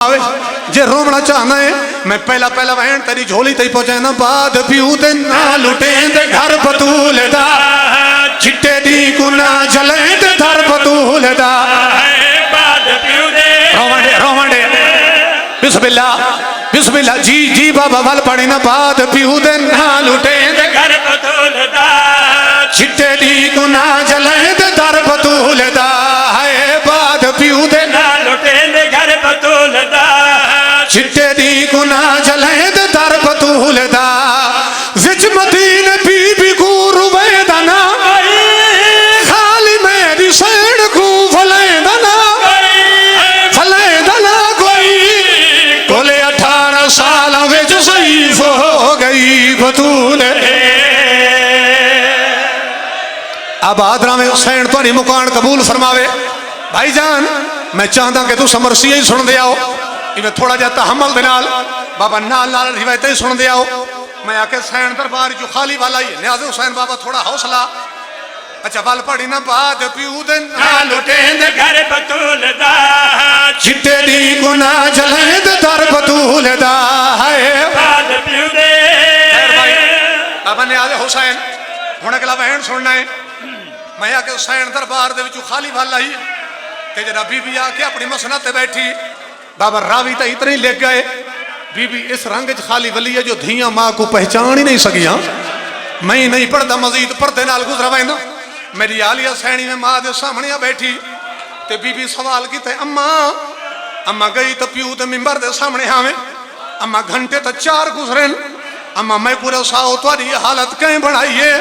जे रोमना चाहना है मैं पहला पहला वहन तेरी झोली तई पहुंचाना बाद पिऊ दे ना लुटे दे घर बतूल दा चिट्टे दी गुना जले दे घर बतूल दा बाद पिऊ दे रोमंडे बिस्मिल्लाह बिस्मिल्लाह जी जी बाबा वल पड़ी ना बाद पिऊ दे ना लुटे दे घर बतूल दा चिट्टे दी गुना जले दे घर बतूल दा है बाद पिऊ दे ना लुटे दे घर बतूल दा चिट्टे दी गुना जले दे दर बतूल दा विच मदीने बीबी को रुवेदा ना खाली मेरी सैन को फलेदा ना कोई कोले 18 साल विच ज़ईफ़ हो गई बतूल अब आदरा में हुसैन तुहाडी मुकान कबूल फरमावे भाई जान मैं चाहता कि तुम मरसिया ही सुन दे आओ इवें थोड़ा जा तहम्मुल दे नाल बाबा नाल नाल रिवायत ही सुन दे आओ मैं आके सैन दरबार जो खाली वाला ही न्याज़ हुसैन बाबा थोड़ा हौसला अच्छा वल पड़ी ना बाद पिऊ दे ना लुटे दे घर बतूल दा चिट्टे दी गुना जले दे दर बतूल दा है बाद पिऊ दे बाबा न्याज़ हुसैन हुण अगला बहन सुनना है मैं आके हुसैन दरबार दे विचों खाली वाला ही ते जरा बीबी आके अपनी मसनद ते बैठी बाबा रावी तो इतने ही ले गए बीबी इस रंग च खाली वली है जो धियां माँ को पहचान ही नहीं सकियां मैं ही नहीं पढ़ता मजीद पर्दे नाल गुजरा वैना मेरी आलिया सैनी में माँ दे सामने बैठी ते बीबी सवाल किते अम्मा अम्मा गई तो प्यू ते मिंबर दे सामने आवे अम्मा घंटे तो 4 गुजरे अम्मा मैं पूरा साओ तुहाडी हालत कहीं बनाई है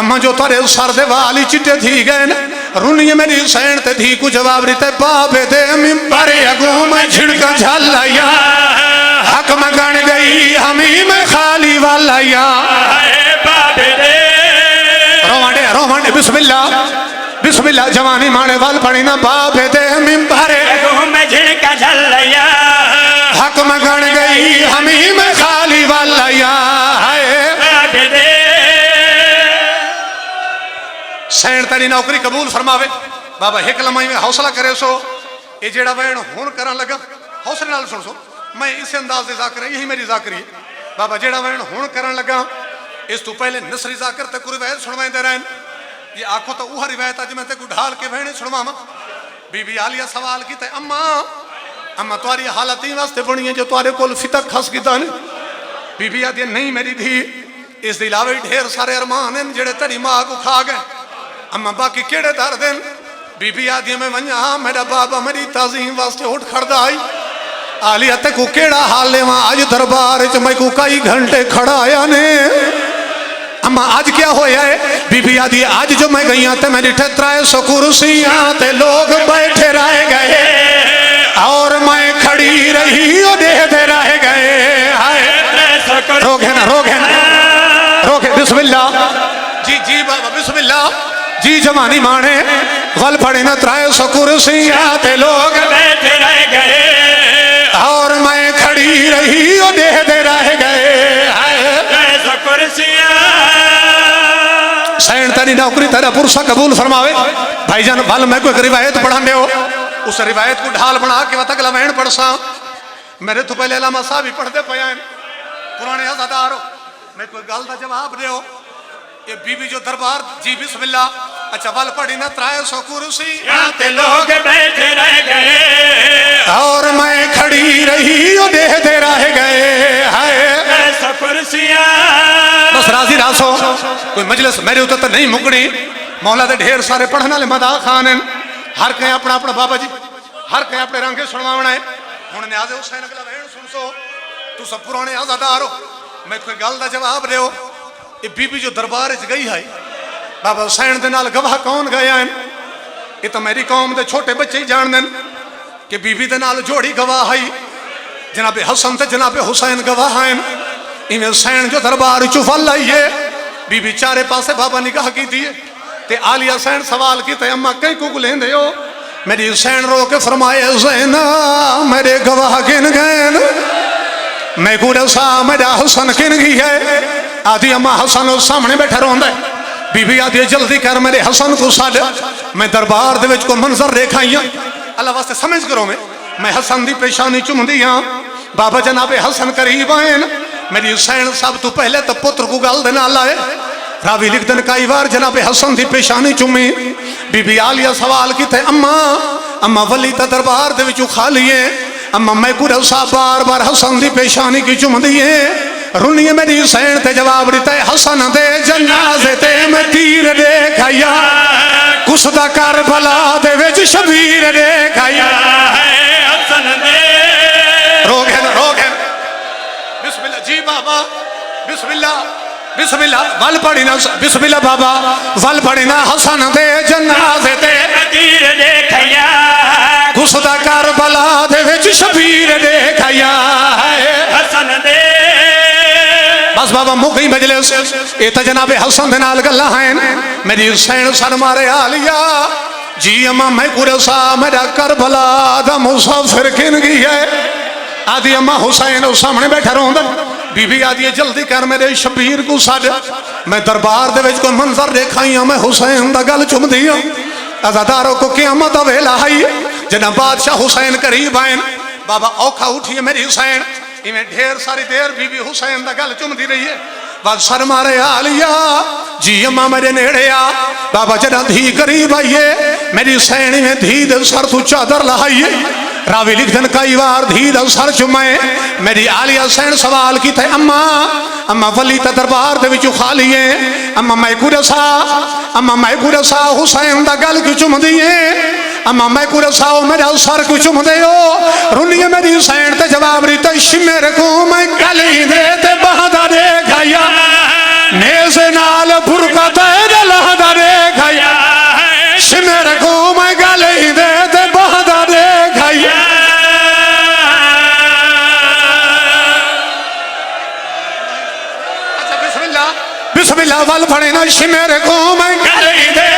अम्मा जो तारे सर दे वाल ही चिट्टे थी गए रुनिए मेरी सैन ते थी को जवाब रिते बाबे दे मिंबर अगू में झिड़का झलाया हक में गण गई हमी में खाली वालाया बाबे दे रोवांडे बिस्मिल्लाह बिस्मिल्लाह जवानी माने वाल पड़ी ना बाबे दे मिंबर अगू में झिड़का झलाया हक में गण गई हमी में खाली वालाया बाबे दे सैन तेरी नौकरी कबूल फरमावे बाबा एक लम्हाई में हौसला करे सो ये जेड़ा वैन हुन करन लगा हौसले नाल सुन सो मैं इस अंदाज से जाकर यही मेरी जाकरी है बाबा जेड़ा वैन हुन करन लगा इस तो पहले नसरी जाकर ते कोई रिवायत सुनवांदे रहन ये आखो तो वह रिवायत अज मैं ते को ढाल के वैन सुनवावा बीबी आलिया सवाल कीते अम्मा अम्मा तुम्हारी हालत ही वास्ते बनी है जो तुम्हारे कोल फितक खस कीता ने बीबी आदि नहीं मेरी धी इस दे इलावा ढेर सारे अरमान हैं जेड़े तेरी मां को खा गए अम्मा बाकी केड़े दर दिन बीबी आदि में वन्या मेरा बाबा मेरी ताजीम वास्ते उठ खड़दा आई आलिया ते को केड़ा हाल लेवा आज दरबार च मैं को कई घंटे खड़ा आया ने अम्मा आज क्या होया है बीबी आदि आज जो मैं गई ते मेरी 300 कुर्सियां ते लोग बैठे रह गए और मैं खड़ी रही और दे रह गए हाय रोके बिस्मिल्लाह जी जी बाबा बिस्मिल्लाह जी जवानी माने वल पड़े ना 300 कुर्सियां ते लोग बैठे रह गए और मैं खड़ी रही और दे रह गए 300 कुर्सियां सैन तेरी नौकरी तेरा पुरसा कबूल फरमावे भाईजान वल मैं कोई रिवायत पढ़ाने हो उस रिवायत को ढाल बना के वत अगला वैन पढ़सा मेरे तो पहले अलामा साहब ही पढ़ते पे पुराने अज़ादार मैं कोई गल का जवाब दो ये बीबी जो दरबार जी बिस्मिल्लाह अच्छा वल पड़ी ना 300 कुर्सी ते लोग बैठे रह गए और मैं खड़ी रही और दे रह गए हाय 300 कुर्सियां बस राजी रासो कोई मजलिस मेरे उतर तो नहीं मुकनी मौला दे ढेर सारे पढ़ने वाले मदा खान हैं हर कहीं अपना अपना बाबा जी हर कहीं अपने रंगे सुनवाना है हुण न्याज़ हुसैन अगला वहन सुन सो तू सब पुराने आज़ादार हो मैं कोई गल का जवाब दो ये बीबी जो दरबार च गई है बाबा हुसैन दे नाल गवाह कौन गया है ये तो मेरी कौम के छोटे बच्चे ही जान देन कि बीबी दे नाल जोड़ी गवाह है जनाबे हसन ते जनाबे हुसैन गवाह हैं इवें हुसैन जो दरबार चु फल आई है बीबी चारे पासे बाबा निगाह की थी ते आलिया हुसैन सवाल की अम्मा कहीं को लेंदे हो मेरी हुसैन रो के फरमाए हुसैन मेरे गवाह गिन गए मैं को दसा मेरा हसन किन गई है आदि अम्मा हसन सामने बैठा रोंदा है बीबी आदि जल्दी कर मेरे हसन को साड मैं दरबार दे विच को मंजर देखा ही अल्लाह वास्ते समझ करो میں حسن دی پیشانی چوم دیا بابا جناب حسن قریب آئیں میری حسین سب تو پہلے تو پتر کو گل دینا لائے راوی لکھ دن کئی بار جناب حسن دی پیشانی چومی بی بی عالیہ سوال کی تھے اما ولی تا دربار دے وچو کھا لیے اما میں کو رسا بار بار حسن دی پیشانی کی چوم دیے رونی میری حسین تے جواب دیتا ہے حسن دے جنازے تے میں تیر دیکھایا کسدہ کربلا دے وچ شبیر دیکھایا حسن دے روگن بسم اللہ جی بابا بسم اللہ ول پڑی نا بسم اللہ بابا ول پڑی نا حسن دے جنازے تے تیر دیکھایا کسدہ کربلا دے وچ شبیر دیکھایا حسن دے بس بابا مکئی مجلس ایتا جناب حسن دے نال گلہ ہیں میری حسین سر مارے آلیا جی اماں میں قرصہ میرا کربلا دا مسافر کن گئی ہے آدھی اماں حسین اس سامنے بیٹھا رہوں دا بی بی آدھی جلدی کر میرے شبیر کو ساڑ میں دربار دے وچ کوئی منظر دیکھائیاں میں حسین دا گل چم دیا ازاداروں کو قیامت ویلا آئی جناب بادشاہ حسین قریب آئیں بابا اوکھا اٹھیے میری حسین میں ڈھیر ساری دیر بی بی حسین دا گل چم دی رہی ہے بس سر مارے آلیا جی اماں میرے نیڑے آ بابا جنا دھی قریب آئیے میری حسین میں دھی دے سر تو چادر لہائیے راوی لکھ دن کئی بار دھی دے سر چمائے میری آلیہ حسین سوال کی تھے اما ولی تا دربار دے وچو خالیے اما میں کو رسا حسین دا گل کی چم دیئے اما میں کو رساؤ میرا سر کو چم دے ہو رونی میری حسین تے جواب ریتا شمیر کو میں گلی دے تے بہدہ دے گھایا نیزے نال برکا تے لہدہ دے گھایا شمیر کو میں گلی دے تے بہدہ دے گھایا بسم اللہ وال پڑھے نا شمیر کو میں گلی دے